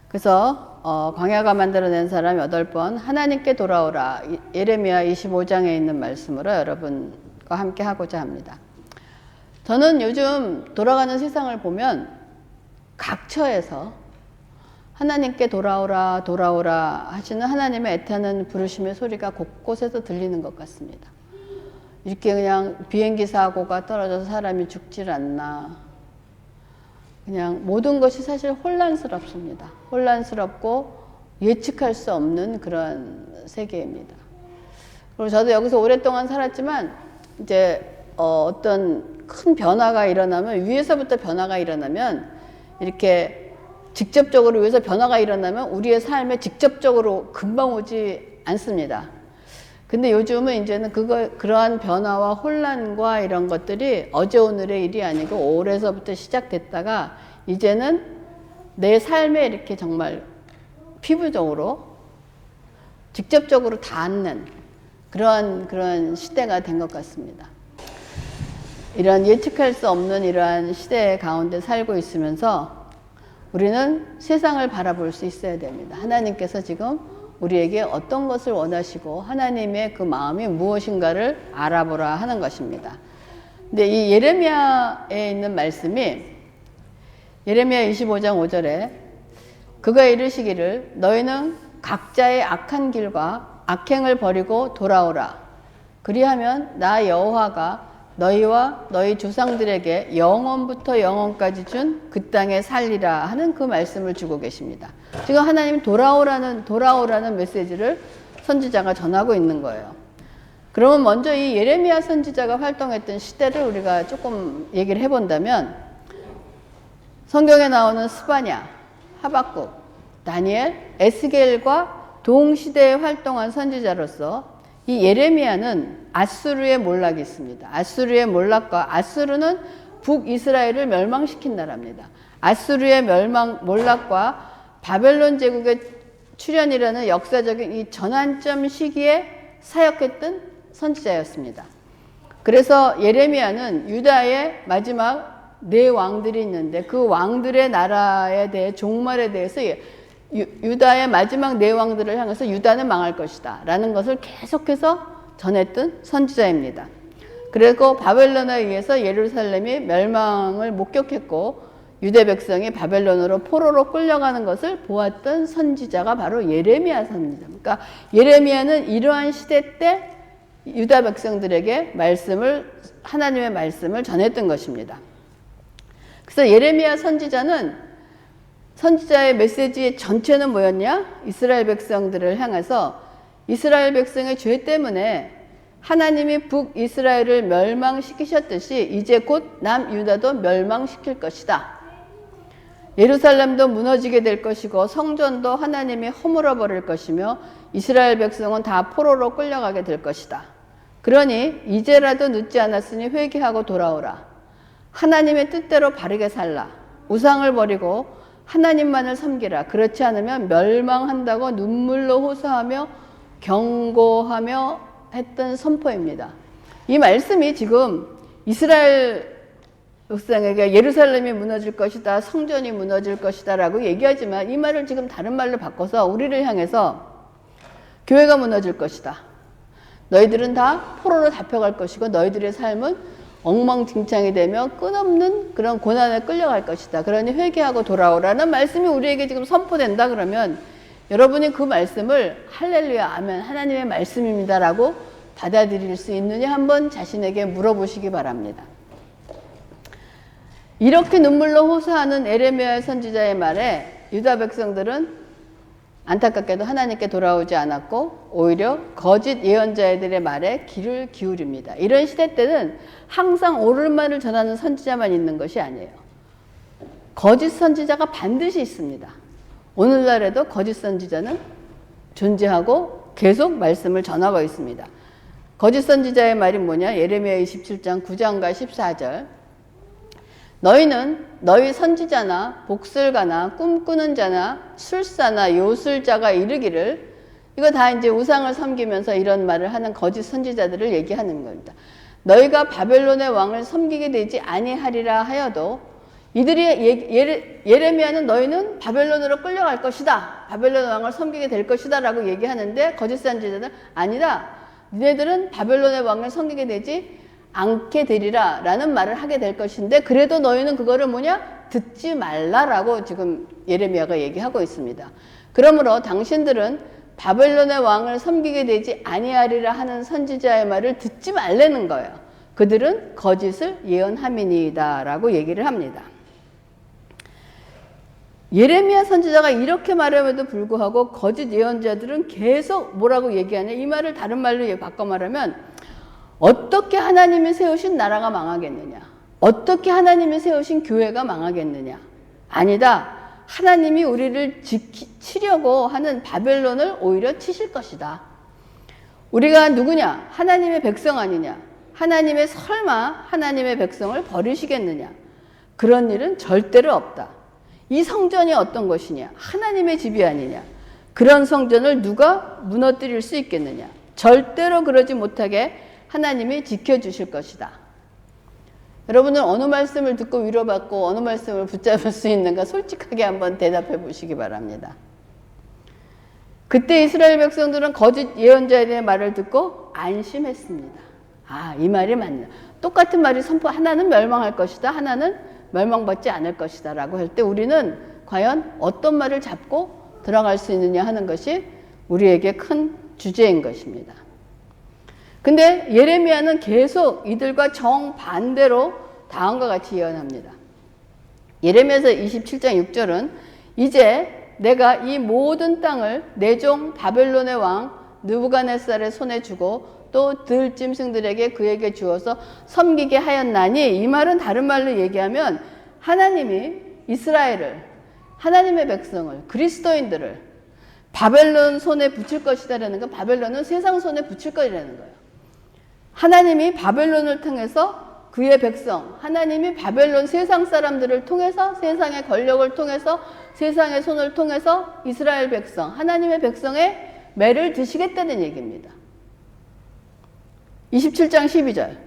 그래서 광야가 만들어낸 사람 8번 하나님께 돌아오라, 예레미야 25장에 있는 말씀으로 여러분과 함께 하고자 합니다. 저는 요즘 돌아가는 세상을 보면 각처에서 하나님께 돌아오라 돌아오라 하시는 하나님의 애타는 부르심의 소리가 곳곳에서 들리는 것 같습니다. 이렇게 그냥 비행기 사고가 떨어져서 사람이 죽질 않나, 그냥 모든 것이 사실 혼란스럽습니다. 혼란스럽고 예측할 수 없는 그런 세계입니다. 그리고 저도 여기서 오랫동안 살았지만 이제 어떤 큰 변화가 일어나면, 위에서부터 변화가 일어나면, 이렇게 직접적으로 위에서 변화가 일어나면 우리의 삶에 직접적으로 금방 오지 않습니다. 근데 요즘은 이제는 그러한 변화와 혼란과 이런 것들이 어제 오늘의 일이 아니고 오래서부터 시작됐다가 이제는 내 삶에 이렇게 정말 피부적으로 직접적으로 닿는 그런 시대가 된 것 같습니다. 이런 예측할 수 없는 이러한 시대 가운데 살고 있으면서 우리는 세상을 바라볼 수 있어야 됩니다. 하나님께서 지금 우리에게 어떤 것을 원하시고 하나님의 그 마음이 무엇인가를 알아보라 하는 것입니다. 근데 이 예레미야에 있는 말씀이 예레미야 25장 5절에 그가 이르시기를 너희는 각자의 악한 길과 악행을 버리고 돌아오라. 그리하면 나 여호와가 너희와 너희 조상들에게 영원부터 영원까지 준 그 땅에 살리라 하는 그 말씀을 주고 계십니다. 지금 하나님 돌아오라는 메시지를 선지자가 전하고 있는 거예요. 그러면 먼저 이 예레미야 선지자가 활동했던 시대를 우리가 조금 얘기를 해본다면, 성경에 나오는 스바냐, 하박국, 다니엘, 에스겔과 동시대에 활동한 선지자로서 이 예레미야는 아수르의 몰락이 있습니다. 아수르의 몰락과, 아수르는 북이스라엘을 멸망시킨 나라입니다. 아수르의 몰락과 바벨론 제국의 출현이라는 역사적인 이 전환점 시기에 사역했던 선지자였습니다. 그래서 예레미야는 유다의 마지막 4왕들이 있는데 그 왕들의 나라에 대해, 종말에 대해서 유다의 마지막 4왕들을 향해서 유다는 망할 것이다 라는 것을 계속해서 전했던 선지자입니다. 그리고 바벨론에 의해서 예루살렘이 멸망을 목격했고 유대 백성이 바벨론으로 포로로 끌려가는 것을 보았던 선지자가 바로 예레미야 선지자입니다. 그러니까 예레미야는 이러한 시대 때 유다 백성들에게 하나님의 말씀을 전했던 것입니다. 그래서 예레미야 선지자의 메시지의 전체는 뭐였냐? 이스라엘 백성들을 향해서 이스라엘 백성의 죄 때문에 하나님이 북이스라엘을 멸망시키셨듯이 이제 곧 남유다도 멸망시킬 것이다. 예루살렘도 무너지게 될 것이고 성전도 하나님이 허물어 버릴 것이며 이스라엘 백성은 다 포로로 끌려가게 될 것이다. 그러니 이제라도 늦지 않았으니 회개하고 돌아오라. 하나님의 뜻대로 바르게 살라. 우상을 버리고 하나님만을 섬기라. 그렇지 않으면 멸망한다고 눈물로 호소하며 경고하며 했던 선포입니다. 이 말씀이 지금 이스라엘 백성에게 예루살렘이 무너질 것이다, 성전이 무너질 것이다 라고 얘기하지만 이 말을 지금 다른 말로 바꿔서 우리를 향해서 교회가 무너질 것이다. 너희들은 다 포로로 잡혀갈 것이고 너희들의 삶은 엉망진창이 되며 끝없는 그런 고난에 끌려갈 것이다. 그러니 회개하고 돌아오라는 말씀이 우리에게 지금 선포된다 그러면 여러분이 그 말씀을 할렐루야 아멘 하나님의 말씀입니다 라고 받아들일 수 있느냐 한번 자신에게 물어보시기 바랍니다. 이렇게 눈물로 호소하는 예레미야 선지자의 말에 유다 백성들은 안타깝게도 하나님께 돌아오지 않았고 오히려 거짓 예언자들의 말에 귀를 기울입니다. 이런 시대 때는 항상 옳은 말을 전하는 선지자만 있는 것이 아니에요. 거짓 선지자가 반드시 있습니다. 오늘날에도 거짓 선지자는 존재하고 계속 말씀을 전하고 있습니다. 거짓 선지자의 말이 뭐냐? 예레미야 27장 9장과 14절. 너희는 너희 선지자나 복술가나 꿈꾸는 자나 술사나 요술자가 이르기를, 이거 다 이제 우상을 섬기면서 이런 말을 하는 거짓 선지자들을 얘기하는 겁니다. 너희가 바벨론의 왕을 섬기게 되지 아니하리라 하여도 예레미야는 너희는 바벨론으로 끌려갈 것이다. 바벨론 왕을 섬기게 될 것이다 라고 얘기하는데 거짓 선지자들은 아니다. 니네들은 바벨론의 왕을 섬기게 되지 않게 되리라 라는 말을 하게 될 것인데 그래도 너희는 그거를 뭐냐? 듣지 말라라고 지금 예레미야가 얘기하고 있습니다. 그러므로 당신들은 바벨론의 왕을 섬기게 되지 아니하리라 하는 선지자의 말을 듣지 말라는 거예요. 그들은 거짓을 예언함이니이다 라고 얘기를 합니다. 예레미야 선지자가 이렇게 말함에도 불구하고 거짓 예언자들은 계속 뭐라고 얘기하냐. 이 말을 다른 말로 바꿔 말하면 어떻게 하나님이 세우신 나라가 망하겠느냐. 어떻게 하나님이 세우신 교회가 망하겠느냐. 아니다. 하나님이 우리를 치려고 하는 바벨론을 오히려 치실 것이다. 우리가 누구냐? 하나님의 백성 아니냐? 하나님의 설마 하나님의 백성을 버리시겠느냐? 그런 일은 절대로 없다. 이 성전이 어떤 것이냐? 하나님의 집이 아니냐? 그런 성전을 누가 무너뜨릴 수 있겠느냐? 절대로 그러지 못하게 하나님이 지켜주실 것이다. 여러분은 어느 말씀을 듣고 위로받고 어느 말씀을 붙잡을 수 있는가 솔직하게 한번 대답해 보시기 바랍니다. 그때 이스라엘 백성들은 거짓 예언자에 대한 말을 듣고 안심했습니다. 아, 이 말이 맞나. 똑같은 말이 하나는 멸망할 것이다. 하나는 멸망받지 않을 것이다 라고 할 때 우리는 과연 어떤 말을 잡고 들어갈 수 있느냐 하는 것이 우리에게 큰 주제인 것입니다. 근데 예레미야는 계속 이들과 정반대로 다음과 같이 예언합니다. 예레미야서 27장 6절은 이제 내가 이 모든 땅을 내 종 바벨론의 왕 느부갓네살의 손에 주고 또 들짐승들에게 그에게 주어서 섬기게 하였나니, 이 말은 다른 말로 얘기하면 하나님이 이스라엘을, 하나님의 백성을, 그리스도인들을 바벨론 손에 붙일 것이다라는 건 바벨론은 세상 손에 붙일 것이라는 거예요. 하나님이 바벨론을 통해서 그의 백성, 하나님이 바벨론 세상 사람들을 통해서, 세상의 권력을 통해서, 세상의 손을 통해서 이스라엘 백성, 하나님의 백성의 매를 드시겠다는 얘기입니다. 27장 12절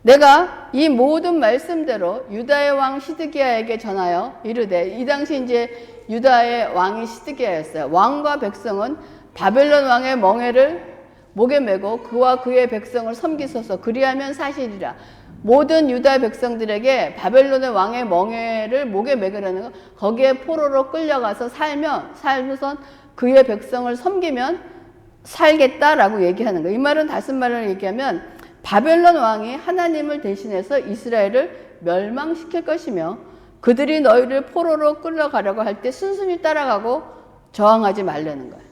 내가 이 모든 말씀대로 유다의 왕 시드기야에게 전하여 이르되, 이 당시 이제 유다의 왕이 시드기야였어요. 왕과 백성은 바벨론 왕의 멍에를 목에 메고 그와 그의 백성을 섬기소서, 그리하면 사실이라. 모든 유다 백성들에게 바벨론의 왕의 멍에를 목에 메으라는 거, 거기에 포로로 끌려가서 살면서 그의 백성을 섬기면 살겠다라고 얘기하는 거예요. 이 말은 다른 말로 얘기하면 바벨론 왕이 하나님을 대신해서 이스라엘을 멸망시킬 것이며 그들이 너희를 포로로 끌려가려고 할 때 순순히 따라가고 저항하지 말라는 거예요.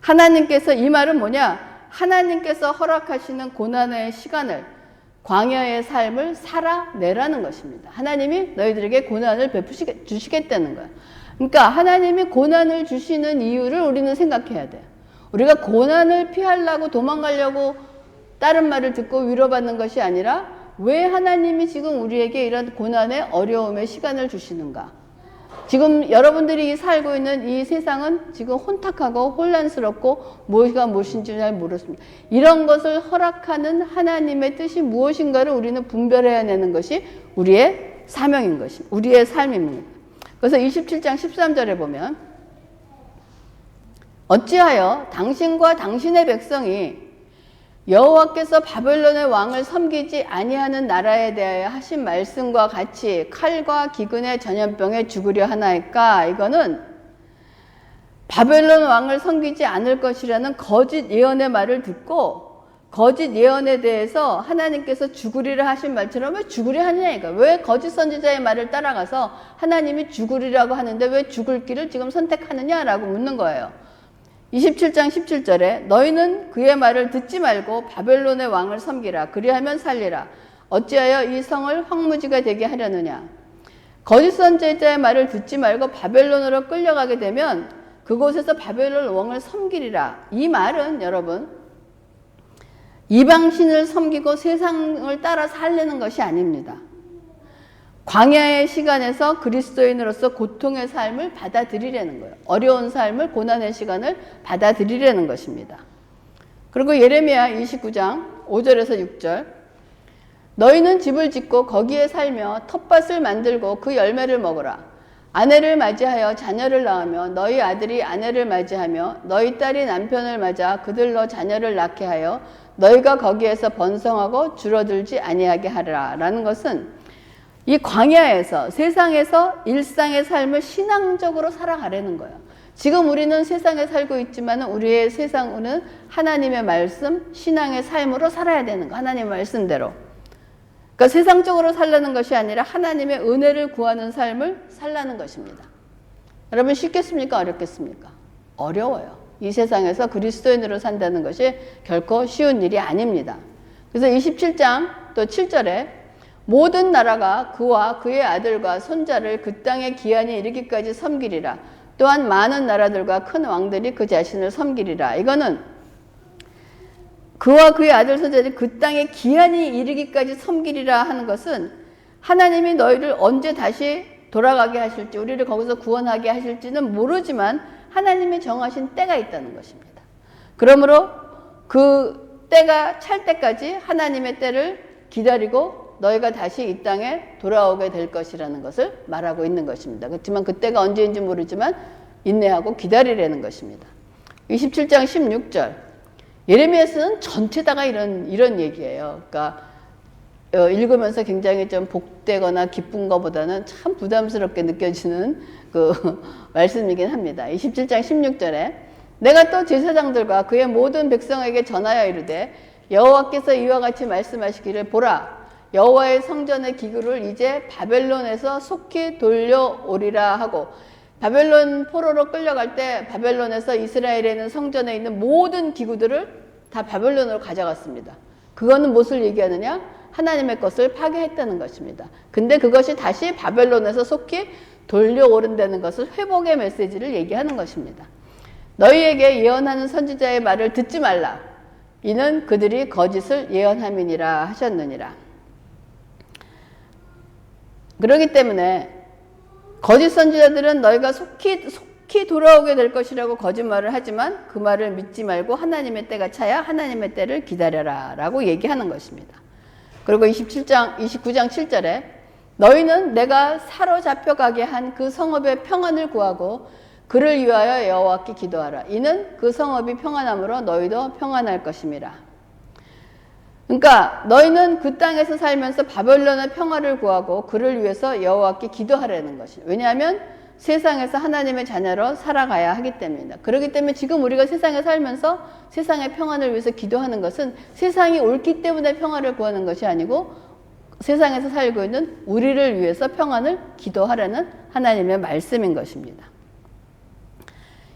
하나님께서, 이 말은 뭐냐? 하나님께서 허락하시는 고난의 시간을, 광야의 삶을 살아내라는 것입니다. 하나님이 너희들에게 고난을 주시겠다는 거예요. 그러니까 하나님이 고난을 주시는 이유를 우리는 생각해야 돼요. 우리가 고난을 피하려고 도망가려고 다른 말을 듣고 위로받는 것이 아니라 왜 하나님이 지금 우리에게 이런 고난의 어려움의 시간을 주시는가? 지금 여러분들이 살고 있는 이 세상은 지금 혼탁하고 혼란스럽고 무엇이 무엇인지 잘 모르겠습니다. 이런 것을 허락하는 하나님의 뜻이 무엇인가를 우리는 분별해야 하는 것이 우리의 사명인 것입니다. 우리의 삶입니다. 그래서 27장 13절에 보면 어찌하여 당신과 당신의 백성이 여호와께서 바벨론의 왕을 섬기지 아니하는 나라에 대하여 하신 말씀과 같이 칼과 기근의 전염병에 죽으려 하나이까? 이거는 바벨론 왕을 섬기지 않을 것이라는 거짓 예언의 말을 듣고 거짓 예언에 대해서 하나님께서 죽으리라 하신 말처럼 왜 죽으려 하느냐, 왜 거짓 선지자의 말을 따라가서 하나님이 죽으리라고 하는데 왜 죽을 길을 지금 선택하느냐라고 묻는 거예요. 27장 17절에 너희는 그의 말을 듣지 말고 바벨론의 왕을 섬기라. 그리하면 살리라. 어찌하여 이 성을 황무지가 되게 하려느냐. 거짓 선지자의 말을 듣지 말고 바벨론으로 끌려가게 되면 그곳에서 바벨론 왕을 섬기리라. 이 말은 여러분, 이방신을 섬기고 세상을 따라 살려는 것이 아닙니다. 광야의 시간에서 그리스도인으로서 고통의 삶을 받아들이려는 거예요. 어려운 삶을, 고난의 시간을 받아들이려는 것입니다. 그리고 예레미야 29장 5절에서 6절 너희는 집을 짓고 거기에 살며 텃밭을 만들고 그 열매를 먹으라. 아내를 맞이하여 자녀를 낳으며 너희 아들이 아내를 맞이하며 너희 딸이 남편을 맞아 그들로 자녀를 낳게 하여 너희가 거기에서 번성하고 줄어들지 아니하게 하라. 라는 것은 이 광야에서 세상에서 일상의 삶을 신앙적으로 살아가려는 거예요. 지금 우리는 세상에 살고 있지만 우리의 세상은 하나님의 말씀, 신앙의 삶으로 살아야 되는 거. 하나님의 말씀대로. 그러니까 세상적으로 살라는 것이 아니라 하나님의 은혜를 구하는 삶을 살라는 것입니다. 여러분 쉽겠습니까? 어렵겠습니까? 어려워요. 이 세상에서 그리스도인으로 산다는 것이 결코 쉬운 일이 아닙니다. 그래서 27장 또 7절에 모든 나라가 그와 그의 아들과 손자를 그 땅의 기한이 이르기까지 섬기리라. 또한 많은 나라들과 큰 왕들이 그 자신을 섬기리라. 이거는 그와 그의 아들 손자들이 그 땅의 기한이 이르기까지 섬기리라 하는 것은 하나님이 너희를 언제 다시 돌아가게 하실지, 우리를 거기서 구원하게 하실지는 모르지만 하나님이 정하신 때가 있다는 것입니다. 그러므로 그 때가 찰 때까지 하나님의 때를 기다리고 너희가 다시 이 땅에 돌아오게 될 것이라는 것을 말하고 있는 것입니다. 그렇지만 그 때가 언제인지 모르지만 인내하고 기다리라는 것입니다. 27장 16절 예레미야서는 전체다가 이런 얘기예요. 그러니까 읽으면서 굉장히 좀 복되거나 기쁜 것보다는 참 부담스럽게 느껴지는 그 말씀이긴 합니다. 27장 16절에 내가 또 제사장들과 그의 모든 백성에게 전하여 이르되 여호와께서 이와 같이 말씀하시기를 보라 여호와의 성전의 기구를 이제 바벨론에서 속히 돌려오리라 하고 바벨론 포로로 끌려갈 때 바벨론에서 이스라엘에 있는 성전에 있는 모든 기구들을 다 바벨론으로 가져갔습니다. 그거는 무엇을 얘기하느냐? 하나님의 것을 파괴했다는 것입니다. 근데 그것이 다시 바벨론에서 속히 돌려오른다는 것을 회복의 메시지를 얘기하는 것입니다. 너희에게 예언하는 선지자의 말을 듣지 말라. 이는 그들이 거짓을 예언함이니라 하셨느니라. 그렇기 때문에 거짓 선지자들은 너희가 속히 돌아오게 될 것이라고 거짓말을 하지만 그 말을 믿지 말고 하나님의 때가 차야 하나님의 때를 기다려라 라고 얘기하는 것입니다. 그리고 29장 7절에 너희는 내가 사로잡혀가게 한 그 성읍의 평안을 구하고 그를 위하여 여호와께 기도하라. 이는 그 성읍이 평안함으로 너희도 평안할 것임이라. 그러니까 너희는 그 땅에서 살면서 바벨론의 평화를 구하고 그를 위해서 여호와께 기도하라는 것이에요. 왜냐하면 세상에서 하나님의 자녀로 살아가야 하기 때문입니다. 그렇기 때문에 지금 우리가 세상에 살면서 세상의 평안을 위해서 기도하는 것은 세상이 옳기 때문에 평화를 구하는 것이 아니고 세상에서 살고 있는 우리를 위해서 평안을 기도하라는 하나님의 말씀인 것입니다.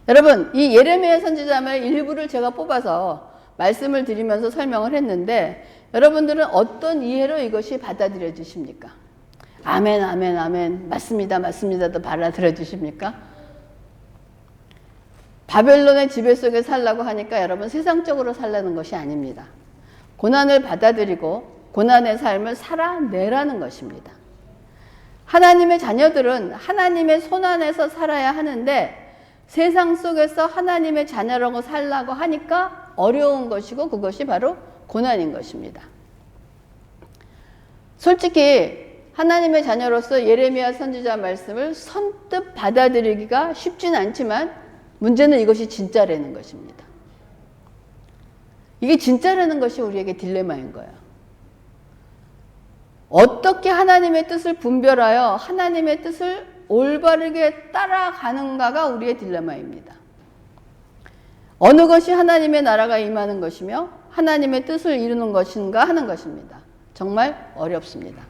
여러분, 이 예레미야 선지자의 일부를 제가 뽑아서 말씀을 드리면서 설명을 했는데 여러분들은 어떤 이해로 이것이 받아들여 주십니까? 아멘, 아멘, 아멘. 맞습니다, 맞습니다도 받아들여 주십니까? 바벨론의 지배 속에 살라고 하니까 여러분 세상적으로 살라는 것이 아닙니다. 고난을 받아들이고 고난의 삶을 살아내라는 것입니다. 하나님의 자녀들은 하나님의 손 안에서 살아야 하는데 세상 속에서 하나님의 자녀라고 살라고 하니까 어려운 것이고 그것이 바로 고난인 것입니다. 솔직히 하나님의 자녀로서 예레미야 선지자 말씀을 선뜻 받아들이기가 쉽진 않지만 문제는 이것이 진짜라는 것입니다. 이게 진짜라는 것이 우리에게 딜레마인 거예요. 어떻게 하나님의 뜻을 분별하여 하나님의 뜻을 올바르게 따라가는가가 우리의 딜레마입니다. 어느 것이 하나님의 나라가 임하는 것이며 하나님의 뜻을 이루는 것인가 하는 것입니다. 정말 어렵습니다.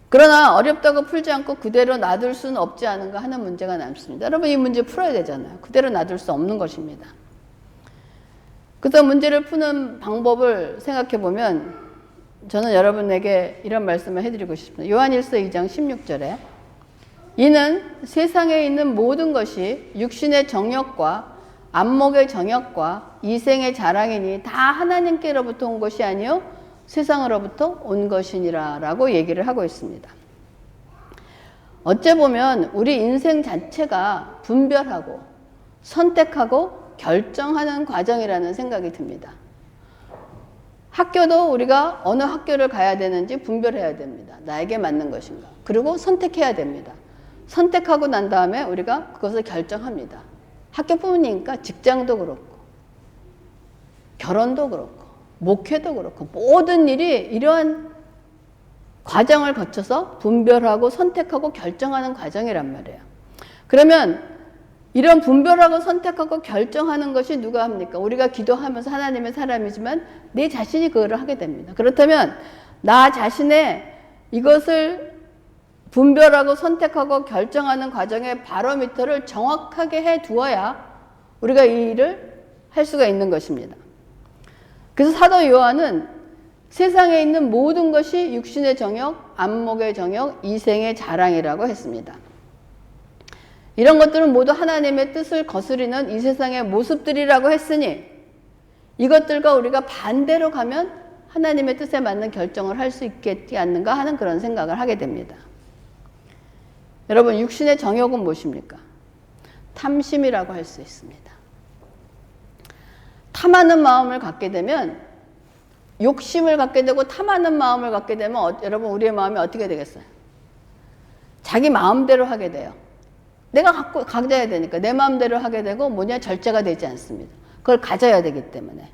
그러나 어렵다고 풀지 않고 그대로 놔둘 수는 없지 않은가 하는 문제가 남습니다. 여러분 이 문제 풀어야 되잖아요. 그대로 놔둘 수 없는 것입니다. 그래서 문제를 푸는 방법을 생각해 보면 저는 여러분에게 이런 말씀을 해드리고 싶습니다. 요한일서 2장 16절에 이는 세상에 있는 모든 것이 육신의 정욕과 안목의 정욕과 이생의 자랑이니 다 하나님께로부터 온 것이 아니요 세상으로부터 온 것이니라 라고 얘기를 하고 있습니다. 어째 보면 우리 인생 자체가 분별하고 선택하고 결정하는 과정이라는 생각이 듭니다. 학교도 우리가 어느 학교를 가야 되는지 분별해야 됩니다. 나에게 맞는 것인가. 그리고 선택해야 됩니다. 선택하고 난 다음에 우리가 그것을 결정합니다. 학교뿐이니까 직장도 그렇고 결혼도 그렇고 목회도 그렇고 모든 일이 이러한 과정을 거쳐서 분별하고 선택하고 결정하는 과정이란 말이에요. 그러면 이런 분별하고 선택하고 결정하는 것이 누가 합니까? 우리가 기도하면서 하나님의 사람이지만 내 자신이 그거를 하게 됩니다. 그렇다면 나 자신의 이것을 분별하고 선택하고 결정하는 과정의 바로미터를 정확하게 해 두어야 우리가 이 일을 할 수가 있는 것입니다. 그래서 사도 요한은 세상에 있는 모든 것이 육신의 정욕, 안목의 정욕, 이생의 자랑이라고 했습니다. 이런 것들은 모두 하나님의 뜻을 거스리는 이 세상의 모습들이라고 했으니 이것들과 우리가 반대로 가면 하나님의 뜻에 맞는 결정을 할 수 있겠지 않는가 하는 그런 생각을 하게 됩니다. 여러분, 육신의 정욕은 무엇입니까? 탐심이라고 할 수 있습니다. 탐하는 마음을 갖게 되면 욕심을 갖게 되고 탐하는 마음을 갖게 되면 여러분 우리의 마음이 어떻게 되겠어요? 자기 마음대로 하게 돼요. 내가 가져야 되니까 내 마음대로 하게 되고 절제가 되지 않습니다. 그걸 가져야 되기 때문에.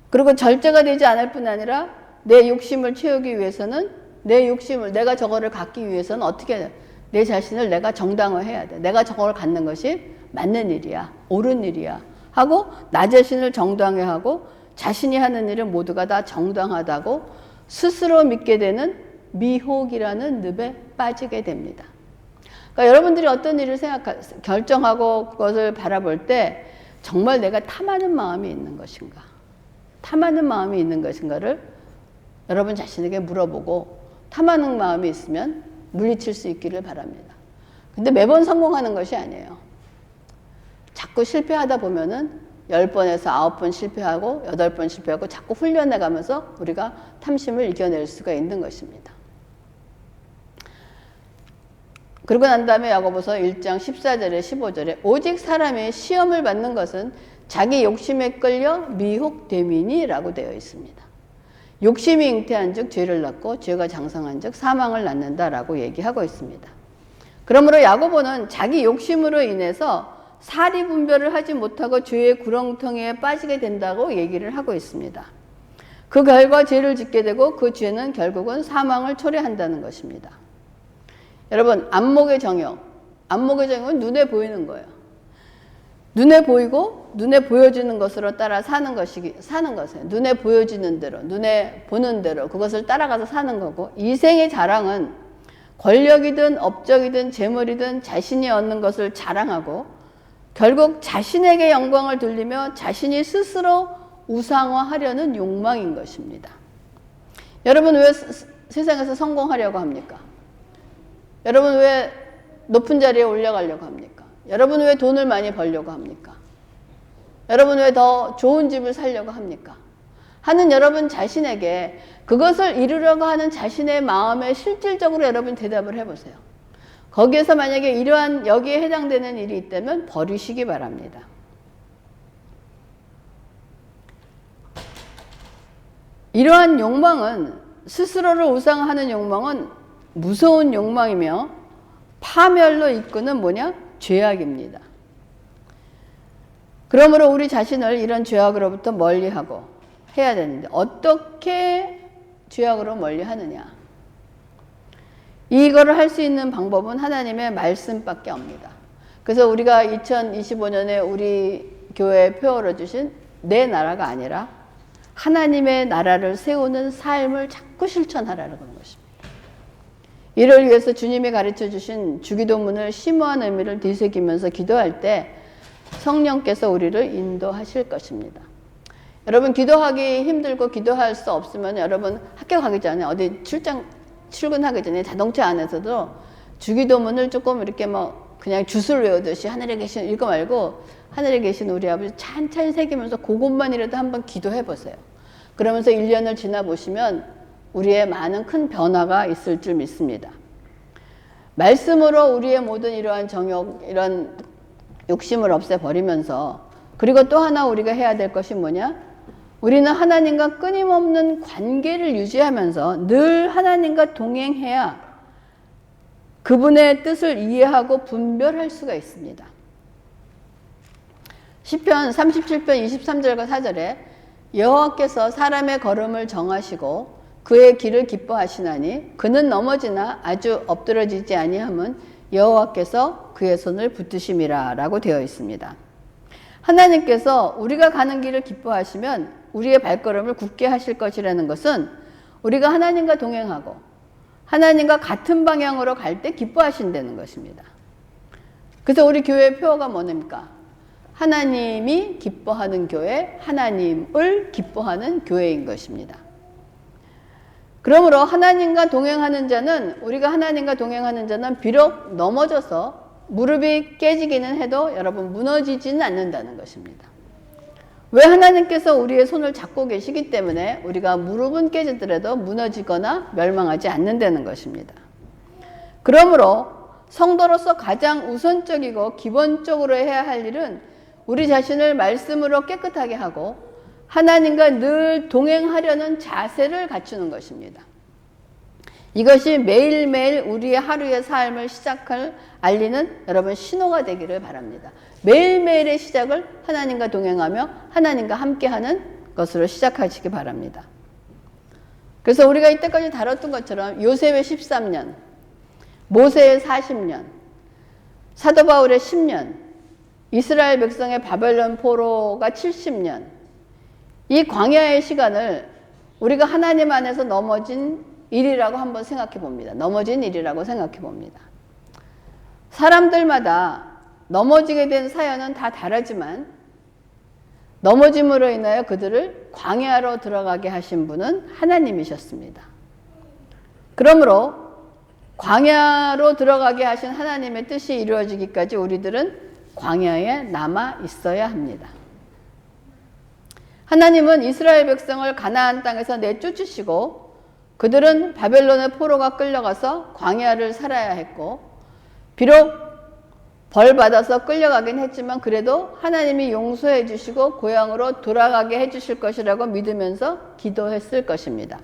그리고 절제가 되지 않을 뿐 아니라 내 욕심을 채우기 위해서는 내가 저거를 갖기 위해서는 어떻게 해야 돼? 내 자신을 내가 정당화해야 돼. 내가 저걸 갖는 것이 맞는 일이야. 옳은 일이야. 하고 나 자신을 정당화하고 자신이 하는 일은 모두가 다 정당하다고 스스로 믿게 되는 미혹이라는 늪에 빠지게 됩니다. 그러니까 여러분들이 어떤 일을 결정하고 그것을 바라볼 때 정말 내가 탐하는 마음이 있는 것인가? 탐하는 마음이 있는 것인가를 여러분 자신에게 물어보고 탐하는 마음이 있으면 물리칠 수 있기를 바랍니다. 근데 매번 성공하는 것이 아니에요. 자꾸 실패하다 보면은 10번에서 9번 실패하고 8번 실패하고 자꾸 훈련해 가면서 우리가 탐심을 이겨낼 수가 있는 것입니다. 그러고 난 다음에 야고보서 1장 14절에 15절에 오직 사람이 시험을 받는 것은 자기 욕심에 끌려 미혹됨이니라고 되어 있습니다. 욕심이 잉태한 즉 죄를 낳고 죄가 장성한 즉 사망을 낳는다라고 얘기하고 있습니다. 그러므로 야고보는 자기 욕심으로 인해서 사리 분별을 하지 못하고 죄의 구렁텅이에 빠지게 된다고 얘기를 하고 있습니다. 그 결과 죄를 짓게 되고 그 죄는 결국은 사망을 초래한다는 것입니다. 여러분, 안목의 정욕은 눈에 보이는 거예요. 눈에 보이고 눈에 보여지는 것으로 따라 사는 것이에요. 눈에 보여지는 대로, 눈에 보는 대로 그것을 따라가서 사는 거고, 이생의 자랑은 권력이든 업적이든 재물이든 자신이 얻는 것을 자랑하고 결국 자신에게 영광을 돌리며 자신이 스스로 우상화하려는 욕망인 것입니다. 여러분 왜 세상에서 성공하려고 합니까? 여러분 왜 높은 자리에 올라가려고 합니까? 여러분 왜 돈을 많이 벌려고 합니까? 여러분 왜 더 좋은 집을 살려고 합니까? 하는 여러분 자신에게 그것을 이루려고 하는 자신의 마음에 실질적으로 여러분 대답을 해보세요. 거기에서 만약에 이러한 여기에 해당되는 일이 있다면 버리시기 바랍니다. 이러한 욕망은, 스스로를 우상화하는 욕망은 무서운 욕망이며 파멸로 이끄는 죄악입니다. 그러므로 우리 자신을 이런 죄악으로부터 멀리하고 해야 되는데 어떻게 죄악으로 멀리하느냐? 이거를 할 수 있는 방법은 하나님의 말씀밖에 없습니다. 그래서 우리가 2025년에 우리 교회에 표어로 주신 내 나라가 아니라 하나님의 나라를 세우는 삶을 자꾸 실천하라는 것입니다. 이를 위해서 주님이 가르쳐 주신 주기도문을 심오한 의미를 되새기면서 기도할 때 성령께서 우리를 인도하실 것입니다. 여러분 기도하기 힘들고 기도할 수 없으면 여러분 학교 가기 전에 어디 출근하기 전에 자동차 안에서도 주기도문을 조금 이렇게 그냥 줄 외우듯이 하늘에 계신 읽어 말고 하늘에 계신 우리 아버지 찬찬히 새기면서 그것만이라도 한번 기도해 보세요. 그러면서 1년을 지나 보시면 우리의 많은 큰 변화가 있을 줄 믿습니다. 말씀으로 우리의 모든 이러한 정욕, 이런 욕심을 없애버리면서, 그리고 또 하나 우리가 해야 될 것이 우리는 하나님과 끊임없는 관계를 유지하면서 늘 하나님과 동행해야 그분의 뜻을 이해하고 분별할 수가 있습니다. 시편 37편 23절과 4절에 여호와께서 사람의 걸음을 정하시고 그의 길을 기뻐하시나니 그는 넘어지나 아주 엎드러지지 아니함은 여호와께서 그의 손을 붙드심이라 라고 되어 있습니다. 하나님께서 우리가 가는 길을 기뻐하시면 우리의 발걸음을 굳게 하실 것이라는 것은 우리가 하나님과 동행하고 하나님과 같은 방향으로 갈 때 기뻐하신다는 것입니다. 그래서 우리 교회의 표어가 뭡니까? 하나님이 기뻐하는 교회, 하나님을 기뻐하는 교회인 것입니다. 그러므로 하나님과 동행하는 자는, 우리가 하나님과 동행하는 자는 비록 넘어져서 무릎이 깨지기는 해도 여러분 무너지지는 않는다는 것입니다. 왜? 하나님께서 우리의 손을 잡고 계시기 때문에 우리가 무릎은 깨지더라도 무너지거나 멸망하지 않는다는 것입니다. 그러므로 성도로서 가장 우선적이고 기본적으로 해야 할 일은 우리 자신을 말씀으로 깨끗하게 하고 하나님과 늘 동행하려는 자세를 갖추는 것입니다. 이것이 매일매일 우리의 하루의 삶을 시작할 알리는 여러분 신호가 되기를 바랍니다. 매일매일의 시작을 하나님과 동행하며 하나님과 함께하는 것으로 시작하시기 바랍니다. 그래서 우리가 이때까지 다뤘던 것처럼 요셉의 13년, 모세의 40년, 사도 바울의 10년, 이스라엘 백성의 바벨론 포로가 70년, 이 광야의 시간을 우리가 하나님 안에서 넘어진 일이라고 한번 생각해 봅니다. 넘어진 일이라고 생각해 봅니다. 사람들마다 넘어지게 된 사연은 다 다르지만 넘어짐으로 인하여 그들을 광야로 들어가게 하신 분은 하나님이셨습니다. 그러므로 광야로 들어가게 하신 하나님의 뜻이 이루어지기까지 우리들은 광야에 남아 있어야 합니다. 하나님은 이스라엘 백성을 가나안 땅에서 내쫓으시고 그들은 바벨론의 포로가 끌려가서 광야를 살아야 했고 비록 벌 받아서 끌려가긴 했지만 그래도 하나님이 용서해 주시고 고향으로 돌아가게 해 주실 것이라고 믿으면서 기도했을 것입니다.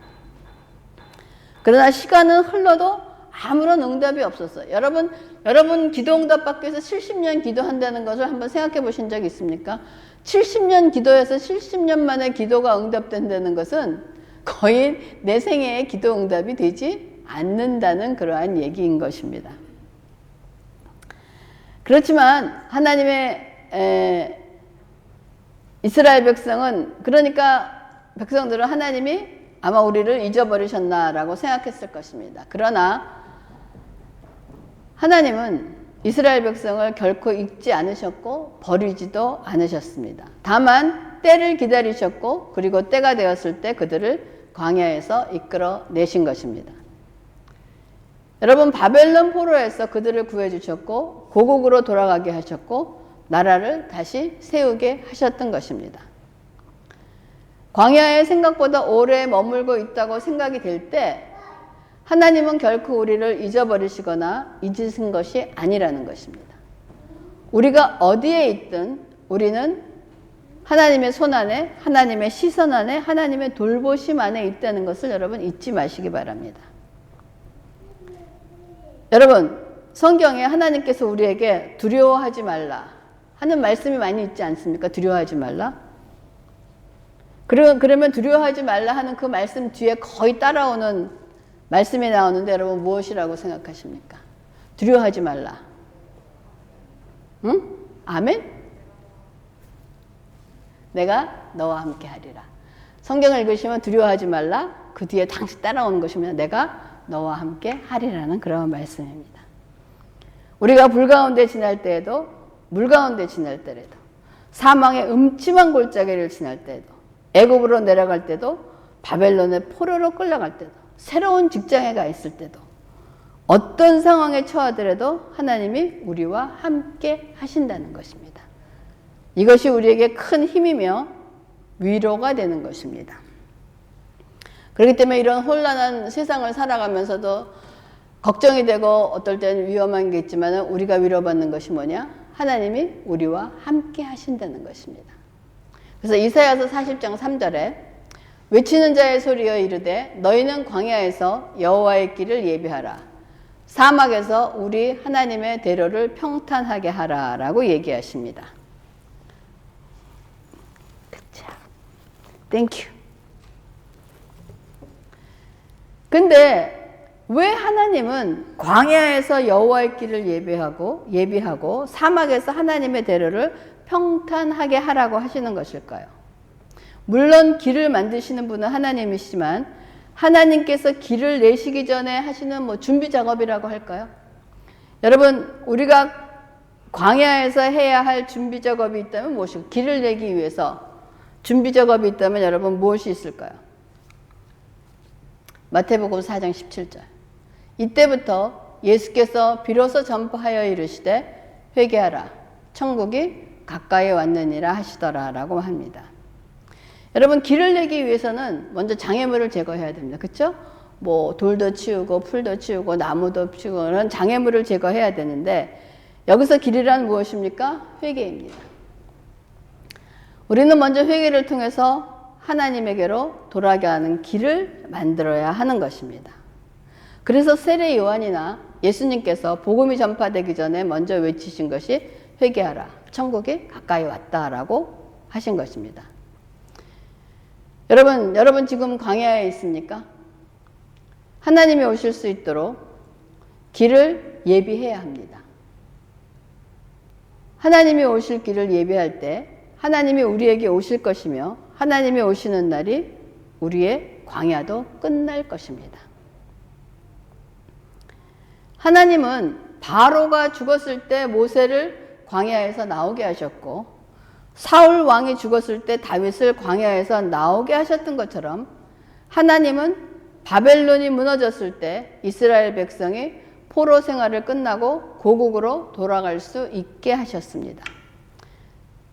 그러나 시간은 흘러도 아무런 응답이 없었어요. 여러분 기도 응답 받기 위해서 70년 기도한다는 것을 한번 생각해 보신 적 있습니까? 70년 기도해서 70년 만에 기도가 응답된다는 것은 거의 내 생애에 기도 응답이 되지 않는다는 그러한 얘기인 것입니다. 그렇지만 하나님의 이스라엘 백성은, 그러니까 백성들은 하나님이 아마 우리를 잊어버리셨나라고 생각했을 것입니다. 그러나 하나님은 이스라엘 백성을 결코 잊지 않으셨고 버리지도 않으셨습니다. 다만 때를 기다리셨고 그리고 때가 되었을 때 그들을 광야에서 이끌어 내신 것입니다. 여러분, 바벨론 포로에서 그들을 구해주셨고 고국으로 돌아가게 하셨고 나라를 다시 세우게 하셨던 것입니다. 광야에 생각보다 오래 머물고 있다고 생각이 될 때 하나님은 결코 우리를 잊어버리시거나 잊으신 것이 아니라는 것입니다. 우리가 어디에 있든 우리는 하나님의 손 안에, 하나님의 시선 안에, 하나님의 돌보심 안에 있다는 것을 여러분 잊지 마시기 바랍니다. 여러분, 성경에 하나님께서 우리에게 두려워하지 말라 하는 말씀이 많이 있지 않습니까? 두려워하지 말라. 그러면 두려워하지 말라 하는 그 말씀 뒤에 거의 따라오는 말씀이 나오는데 여러분 무엇이라고 생각하십니까? 두려워하지 말라. 응? 아멘? 내가 너와 함께 하리라. 성경을 읽으시면 두려워하지 말라. 그 뒤에 당시 따라오는 것이면 내가 너와 함께 하리라는 그런 말씀입니다. 우리가 불 가운데 지날 때에도, 물 가운데 지날 때에도, 사망의 음침한 골짜기를 지날 때에도, 애굽으로 내려갈 때도, 바벨론의 포로로 끌려갈 때도, 새로운 직장에 가 있을 때도, 어떤 상황에 처하더라도 하나님이 우리와 함께 하신다는 것입니다. 이것이 우리에게 큰 힘이며 위로가 되는 것입니다. 그렇기 때문에 이런 혼란한 세상을 살아가면서도 걱정이 되고 어떨 때는 위험한 게 있지만 우리가 위로받는 것이 뭐냐? 하나님이 우리와 함께 하신다는 것입니다. 그래서 이사야서 40장 3절에 외치는 자의 소리여 이르되 너희는 광야에서 여호와의 길을 예비하라. 사막에서 우리 하나님의 대로를 평탄하게 하라 라고 얘기하십니다. 땡큐. 근데 왜 하나님은 광야에서 여호와의 길을 예비하고 사막에서 하나님의 대로를 평탄하게 하라고 하시는 것일까요? 물론 길을 만드시는 분은 하나님이시지만 하나님께서 길을 내시기 전에 하시는 준비 작업이라고 할까요? 여러분, 우리가 광야에서 해야 할 준비 작업이 있다면 무엇일까요? 길을 내기 위해서 준비 작업이 있다면 여러분 무엇이 있을까요? 마태복음 4장 17절. 이때부터 예수께서 비로소 전파하여 이르시되 회개하라 천국이 가까이 왔느니라 하시더라 라고 합니다. 여러분, 길을 내기 위해서는 먼저 장애물을 제거해야 됩니다. 그렇죠? 돌도 치우고 풀도 치우고 나무도 치우고 그런 장애물을 제거해야 되는데 여기서 길이란 무엇입니까? 회개입니다. 우리는 먼저 회개를 통해서 하나님에게로 돌아가는 길을 만들어야 하는 것입니다. 그래서 세례 요한이나 예수님께서 복음이 전파되기 전에 먼저 외치신 것이 회개하라 천국이 가까이 왔다라고 하신 것입니다. 여러분 지금 광야에 있습니까? 하나님이 오실 수 있도록 길을 예비해야 합니다. 하나님이 오실 길을 예비할 때 하나님이 우리에게 오실 것이며 하나님이 오시는 날이 우리의 광야도 끝날 것입니다. 하나님은 바로가 죽었을 때 모세를 광야에서 나오게 하셨고 사울 왕이 죽었을 때 다윗을 광야에서 나오게 하셨던 것처럼 하나님은 바벨론이 무너졌을 때 이스라엘 백성이 포로 생활을 끝나고 고국으로 돌아갈 수 있게 하셨습니다.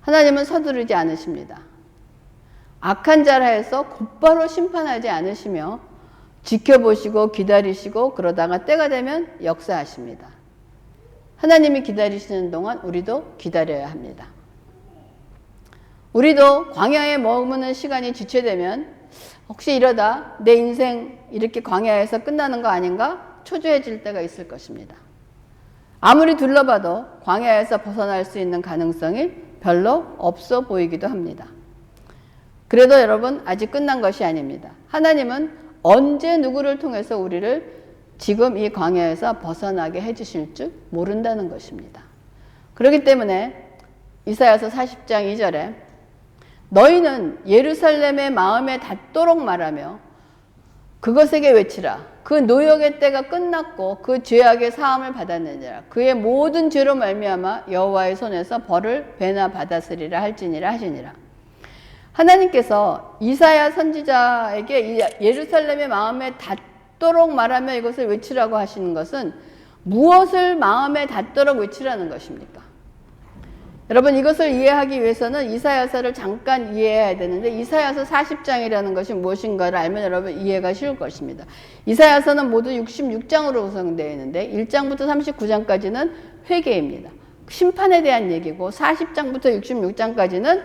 하나님은 서두르지 않으십니다. 악한 자라에서 곧바로 심판하지 않으시며 지켜보시고 기다리시고 그러다가 때가 되면 역사하십니다. 하나님이 기다리시는 동안 우리도 기다려야 합니다. 우리도 광야에 머무는 시간이 지체되면 혹시 이러다 내 인생 이렇게 광야에서 끝나는 거 아닌가 초조해질 때가 있을 것입니다. 아무리 둘러봐도 광야에서 벗어날 수 있는 가능성이 별로 없어 보이기도 합니다. 그래도 여러분 아직 끝난 것이 아닙니다. 하나님은 언제 누구를 통해서 우리를 지금 이 광야에서 벗어나게 해주실 줄 모른다는 것입니다. 그렇기 때문에 이사야서 40장 2절에 너희는 예루살렘의 마음에 닿도록 말하며 그것에게 외치라. 그 노역의 때가 끝났고 그 죄악의 사함을 받았느니라. 그의 모든 죄로 말미암아 여호와의 손에서 벌을 배나 받았으리라 할지니라 하시니라. 하나님께서 이사야 선지자에게 예루살렘의 마음에 닿도록 말하며 이것을 외치라고 하시는 것은 무엇을 마음에 닿도록 외치라는 것입니까? 여러분, 이것을 이해하기 위해서는 이사야서를 잠깐 이해해야 되는데 이사야서 40장이라는 것이 무엇인가를 알면 여러분 이해가 쉬울 것입니다. 이사야서는 모두 66장으로 구성되어 있는데 1장부터 39장까지는 회개입니다. 심판에 대한 얘기고 40장부터 66장까지는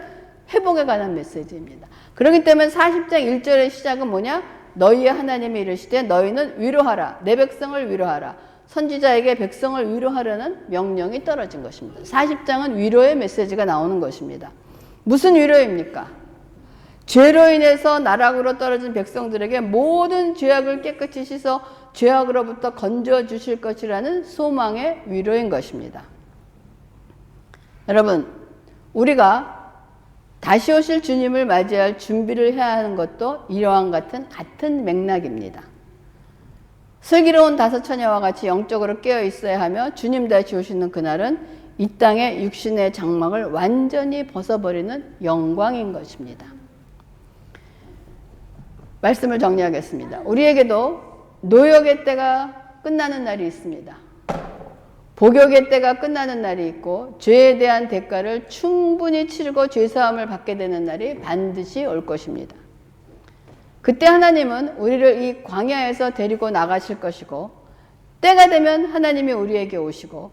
회복에 관한 메시지입니다. 그렇기 때문에 40장 1절의 시작은 뭐냐? 너희의 하나님이 이르시되 너희는 위로하라. 내 백성을 위로하라. 선지자에게 백성을 위로하려는 명령이 떨어진 것입니다. 40장은 위로의 메시지가 나오는 것입니다. 무슨 위로입니까? 죄로 인해서 나락으로 떨어진 백성들에게 모든 죄악을 깨끗이 씻어 죄악으로부터 건져 주실 것이라는 소망의 위로인 것입니다. 여러분, 우리가 다시 오실 주님을 맞이할 준비를 해야 하는 것도 이러한 같은 맥락입니다. 슬기로운 다섯 처녀와 같이 영적으로 깨어 있어야 하며 주님 다시 오시는 그날은 이 땅의 육신의 장막을 완전히 벗어버리는 영광인 것입니다. 말씀을 정리하겠습니다. 우리에게도 노역의 때가 끝나는 날이 있습니다. 복역의 때가 끝나는 날이 있고 죄에 대한 대가를 충분히 치르고 죄사함을 받게 되는 날이 반드시 올 것입니다. 그때 하나님은 우리를 이 광야에서 데리고 나가실 것이고 때가 되면 하나님이 우리에게 오시고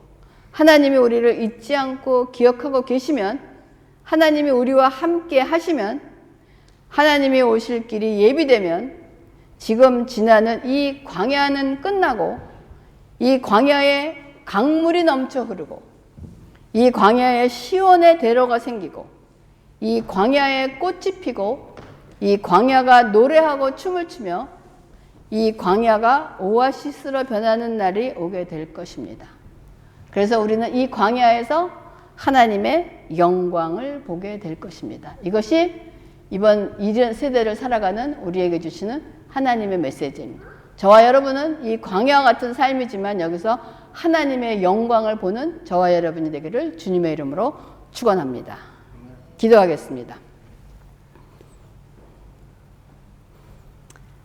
하나님이 우리를 잊지 않고 기억하고 계시면 하나님이 우리와 함께 하시면, 하나님이 오실 길이 예비되면 지금 지나는 이 광야는 끝나고 이 광야에 강물이 넘쳐 흐르고 이 광야에 시온의 대로가 생기고 이 광야에 꽃이 피고 이 광야가 노래하고 춤을 추며 이 광야가 오아시스로 변하는 날이 오게 될 것입니다. 그래서 우리는 이 광야에서 하나님의 영광을 보게 될 것입니다. 이것이 이번 이전 세대를 살아가는 우리에게 주시는 하나님의 메시지입니다. 저와 여러분은 이 광야와 같은 삶이지만 여기서 하나님의 영광을 보는 저와 여러분이 되기를 주님의 이름으로 축원합니다. 기도하겠습니다.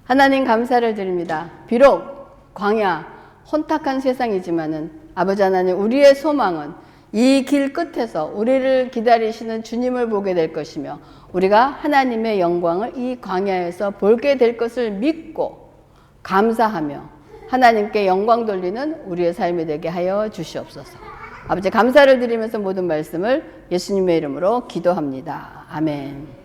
하나님 감사를 드립니다. 비록 광야, 혼탁한 세상이지만은 아버지 하나님, 우리의 소망은 이 길 끝에서 우리를 기다리시는 주님을 보게 될 것이며 우리가 하나님의 영광을 이 광야에서 보게 될 것을 믿고 감사하며 하나님께 영광 돌리는 우리의 삶이 되게 하여 주시옵소서. 아버지 감사를 드리면서 모든 말씀을 예수님의 이름으로 기도합니다. 아멘.